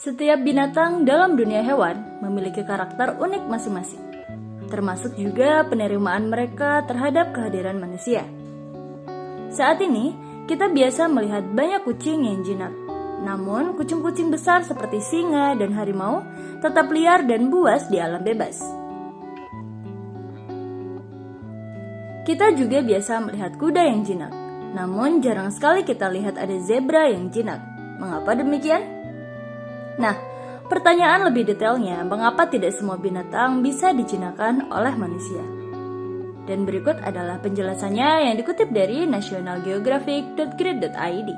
Setiap binatang dalam dunia hewan memiliki karakter unik masing-masing, termasuk juga penerimaan mereka terhadap kehadiran manusia. Saat ini, kita biasa melihat banyak kucing yang jinak. Namun, kucing-kucing besar seperti singa dan harimau tetap liar dan buas di alam bebas. Kita juga biasa melihat kuda yang jinak. Namun, jarang sekali kita lihat ada zebra yang jinak. Mengapa demikian? Nah, pertanyaan lebih detailnya, mengapa tidak semua binatang bisa dijinakkan oleh manusia? Dan berikut adalah penjelasannya yang dikutip dari nationalgeographic.grid.id.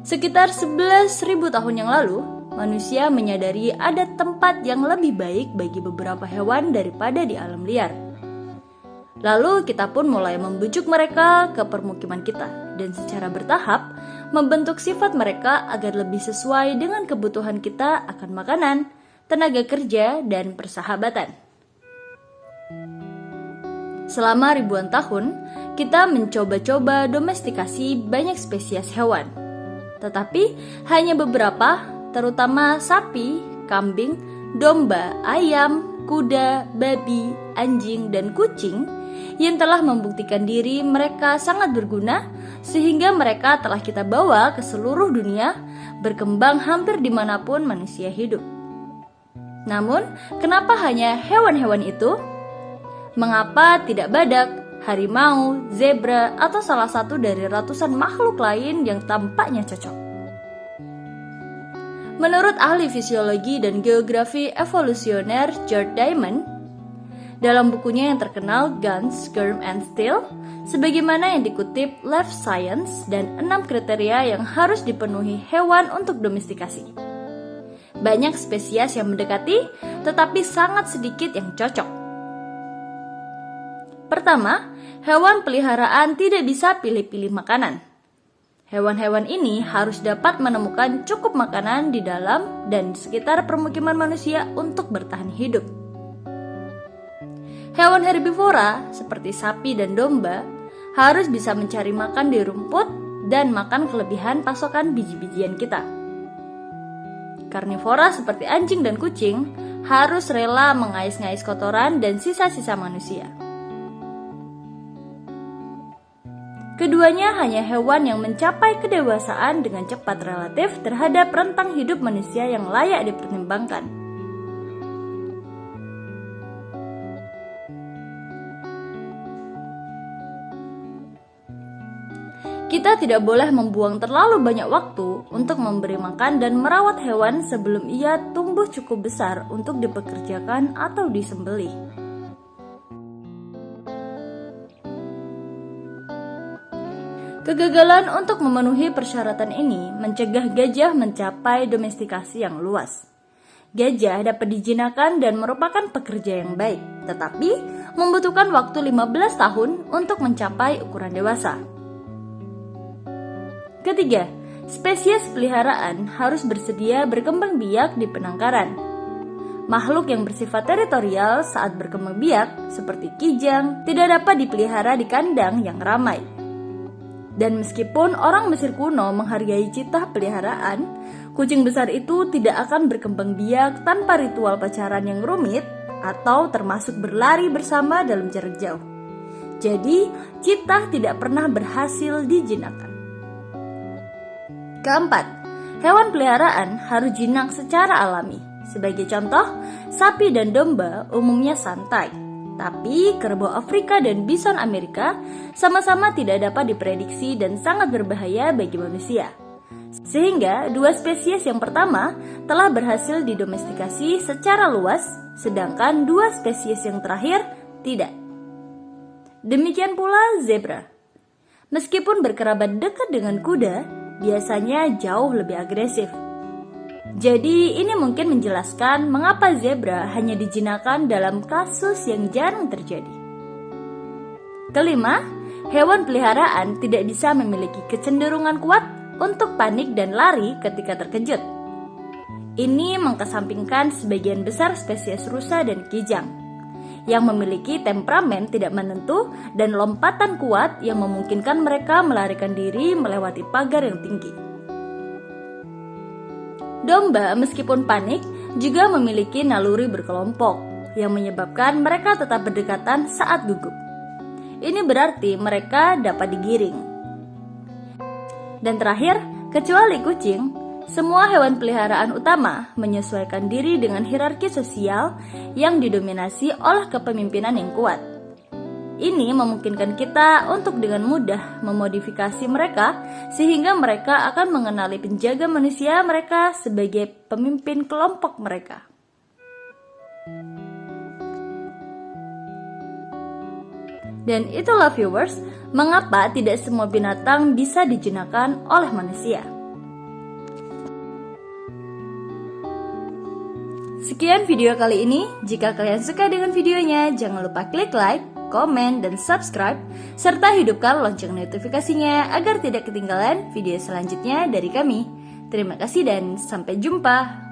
Sekitar 11.000 tahun yang lalu, manusia menyadari ada tempat yang lebih baik bagi beberapa hewan daripada di alam liar. Lalu kita pun mulai membujuk mereka ke permukiman kita dan secara bertahap membentuk sifat mereka agar lebih sesuai dengan kebutuhan kita akan makanan, tenaga kerja, dan persahabatan. Selama ribuan tahun, kita mencoba-coba domestikasi banyak spesies hewan. Tetapi hanya beberapa, terutama sapi, kambing, domba, ayam, kuda, babi, anjing, dan kucing yang telah membuktikan diri mereka sangat berguna sehingga mereka telah kita bawa ke seluruh dunia, berkembang hampir dimanapun manusia hidup. Namun, kenapa hanya hewan-hewan itu? Mengapa tidak badak, harimau, zebra, atau salah satu dari ratusan makhluk lain yang tampaknya cocok? Menurut ahli fisiologi dan geografi evolusioner George Diamond, dalam bukunya yang terkenal Guns, Germ, and Steel, sebagaimana yang dikutip Life Science dan 6 kriteria yang harus dipenuhi hewan untuk domestikasi. Banyak spesies yang mendekati, tetapi sangat sedikit yang cocok. Pertama, hewan peliharaan tidak bisa pilih-pilih makanan. Hewan-hewan ini harus dapat menemukan cukup makanan di dalam dan di sekitar permukiman manusia untuk bertahan hidup. Hewan herbivora seperti sapi dan domba harus bisa mencari makan di rumput dan makan kelebihan pasokan biji-bijian kita. Karnivora seperti anjing dan kucing harus rela mengais-ngais kotoran dan sisa-sisa manusia. Keduanya hanya hewan yang mencapai kedewasaan dengan cepat relatif terhadap rentang hidup manusia yang layak dipertimbangkan. Kita tidak boleh membuang terlalu banyak waktu untuk memberi makan dan merawat hewan sebelum ia tumbuh cukup besar untuk dipekerjakan atau disembelih. Kegagalan untuk memenuhi persyaratan ini mencegah gajah mencapai domestikasi yang luas. Gajah dapat dijinakkan dan merupakan pekerja yang baik, tetapi membutuhkan waktu 15 tahun untuk mencapai ukuran dewasa. Ketiga, spesies peliharaan harus bersedia berkembang biak di penangkaran. Makhluk yang bersifat teritorial saat berkembang biak, seperti kijang, tidak dapat dipelihara di kandang yang ramai. Dan meskipun orang Mesir kuno menghargai citah peliharaan, kucing besar itu tidak akan berkembang biak tanpa ritual pacaran yang rumit atau termasuk berlari bersama dalam jarak jauh. Jadi, citah tidak pernah berhasil dijinakkan. Keempat, hewan peliharaan harus jinak secara alami. Sebagai contoh, sapi dan domba umumnya santai. Tapi kerbau Afrika dan bison Amerika sama-sama tidak dapat diprediksi dan sangat berbahaya bagi manusia. Sehingga dua spesies yang pertama telah berhasil didomestikasi secara luas, sedangkan dua spesies yang terakhir tidak. Demikian pula zebra. Meskipun berkerabat dekat dengan kuda, biasanya jauh lebih agresif. Jadi ini mungkin menjelaskan mengapa zebra hanya dijinakkan dalam kasus yang jarang terjadi. Kelima, hewan peliharaan tidak bisa memiliki kecenderungan kuat untuk panik dan lari ketika terkejut. Ini mengesampingkan sebagian besar spesies rusa dan kijang yang memiliki temperamen tidak menentu dan lompatan kuat yang memungkinkan mereka melarikan diri melewati pagar yang tinggi. Domba meskipun panik juga memiliki naluri berkelompok yang menyebabkan mereka tetap berdekatan saat gugup. Ini berarti mereka dapat digiring. Dan terakhir, kecuali kucing, semua hewan peliharaan utama menyesuaikan diri dengan hierarki sosial yang didominasi oleh kepemimpinan yang kuat. Ini memungkinkan kita untuk dengan mudah memodifikasi mereka sehingga mereka akan mengenali penjaga manusia mereka sebagai pemimpin kelompok mereka. Dan itulah viewers, mengapa tidak semua binatang bisa dijinakkan oleh manusia. Sekian video kali ini. Jika kalian suka dengan videonya, jangan lupa klik like, komen, dan subscribe, serta hidupkan lonceng notifikasinya agar tidak ketinggalan video selanjutnya dari kami. Terima kasih dan sampai jumpa.